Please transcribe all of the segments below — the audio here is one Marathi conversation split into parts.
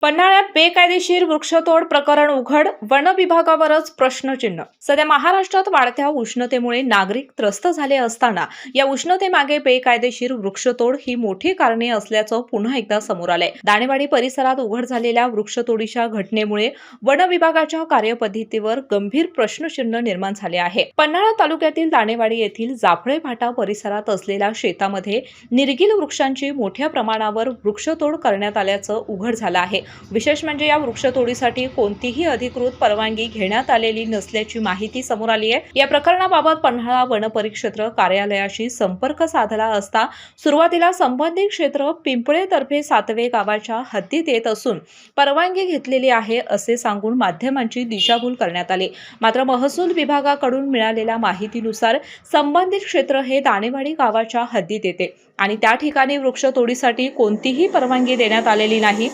पन्हाळ्यात बेकायदेशीर वृक्षतोड प्रकरण उघड, वन विभागावरच प्रश्नचिन्ह. सध्या महाराष्ट्रात वाढत्या उष्णतेमुळे नागरिक त्रस्त झाले असताना या उष्णतेमागे बेकायदेशीर वृक्षतोड ही मोठी कारणे असल्याचं पुन्हा एकदा समोर आलंय. दाणेवाडी परिसरात उघड झालेल्या वृक्षतोडीच्या घटनेमुळे वन विभागाच्या कार्यपद्धतीवर गंभीर प्रश्नचिन्ह निर्माण झाले आहे. पन्हाळा तालुक्यातील दाणेवाडी येथील जाफळे फाटा परिसरात असलेल्या शेतामध्ये निर्गील वृक्षांची मोठ्या प्रमाणावर वृक्षतोड करण्यात आल्याचं उघड झालं आहे. विशेष म्हणजे या वृक्षतोडीसाठी कोणतीही अधिकृत परवानगी घेण्यात आलेली नसल्याची माहिती समोर आली आहे. या प्रकरणाबाबत पन्हाळा वन परिक्षेत्र कार्यालयाशी संपर्क साधला असता सुरुवातीला संबंधित क्षेत्र पिंपळेतर्फे सातवे गावाच्या हद्दीत येत असून परवानगी घेतलेली आहे असे सांगून माध्यमांची दिशाभूल करण्यात आली. मात्र महसूल विभागाकडून मिळालेल्या माहितीनुसार संबंधित क्षेत्र हे दाणेवाडी गावाच्या हद्दीत येते आणि त्या ठिकाणी वृक्षतोडीसाठी कोणतीही परवानगी देण्यात आलेली नाही.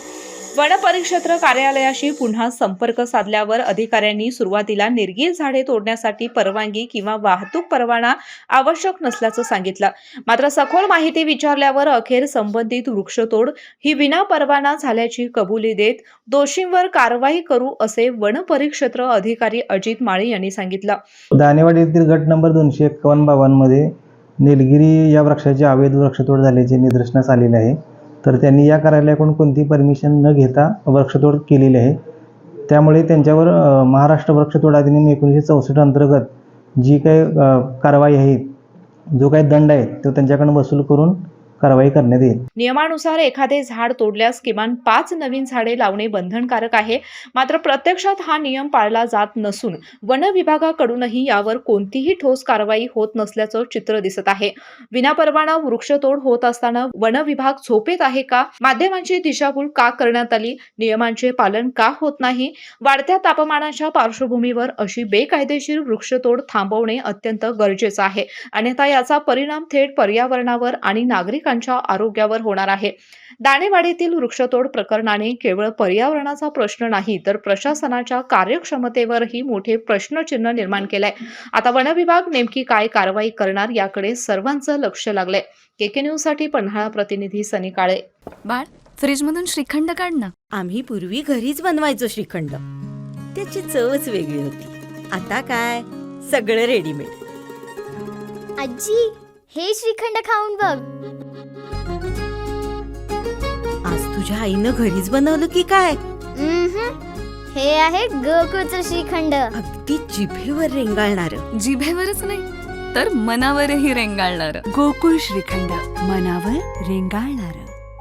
वन परिक्षेत्र कार्यालयाशी पुन्हा संपर्क साधल्यावर अधिकाऱ्यांनी सुरुवातीला निर्गील झाडे तोडण्यासाठी परवानगी किंवा वाहतूक परवाना आवश्यक नसल्याचं सांगितलं. मात्र सखोल माहिती विचारल्यावर अखेर संबंधित वृक्षतोड ही विना परवाना झाल्याची कबुली देत दोषींवर कारवाई करू असे वन परिक्षेत्र अधिकारी अजित माळी यांनी सांगितलं. दाणेवाडी येथील गट नंबर 251 मध्ये निलगिरी या वृक्षाची अवैध वृक्षतोड झाल्याचे निदर्शनास आलेले आहे. तर त्यांनी या कार्यालयाकडून कोणतीही परमिशन न घेता वृक्षतोड केलेली आहे. त्यामुळे त्यांच्यावर महाराष्ट्र वृक्षतोड अधिनियम 1964 अंतर्गत जी काही कारवाई आहे, जो काही दंड आहे तो त्यांच्याकडून वसूल करून कारवाई करण्यात येईल. नियमानुसार एखादे झाड तोडल्यास किमान 5 नवीन झाडे लावणे बंधनकारक आहे. मात्र प्रत्यक्षात हा नियम पाळला जात नसून वन विभागाकडूनही यावर कोणतीही ठोस कारवाई होत नसल्याचं चित्र दिसत आहे. विनापरवाना वृक्षतोड होत असताना वन विभाग झोपेत आहे का? माध्यमांची दिशाभूल का करण्यात आली? नियमांचे पालन का होत नाही? वाढत्या तापमानाच्या पार्श्वभूमीवर अशी बेकायदेशीर वृक्षतोड थांबवणे अत्यंत गरजेचं आहे. अन्यथा याचा परिणाम थेट पर्यावरणावर आणि नागरिकांच्या आरोग्यावर होणार आहे. दाणेवाडीतील वृक्षतोड प्रकरणाने केवळ पर्यावरणाचा प्रश्न नाही तर प्रशासनाच्या कार्यक्षमतेवरही मोठे प्रश्नचिन्ह निर्माण केलंय. आता वन विभाग नेमकी काय कारवाई करणार याकडे सर्वांचं लक्ष लागलंय. केके न्यूज साठी पन्हाळा प्रतिनिधी सनी काळे. बाळ, फ्रीजमधून श्रीखंड काढ ना. आम्ही पूर्वी घरीच बनवायचो श्रीखंड. त्याची चवच वेगळी होती. आता काय सगळं रेडीमेड. आजी, हे श्रीखंड खाऊन बघ. आज तुझ्या आईनं घरीच बनवलं की काय? हे आहे गोकुळचं श्रीखंड. अगदी जिभेवर रेंगाळणार. जिभेवरच नाही तर मनावरही रेंगाळणार. गोकुळ श्रीखंड, मनावर रेंगाळणार.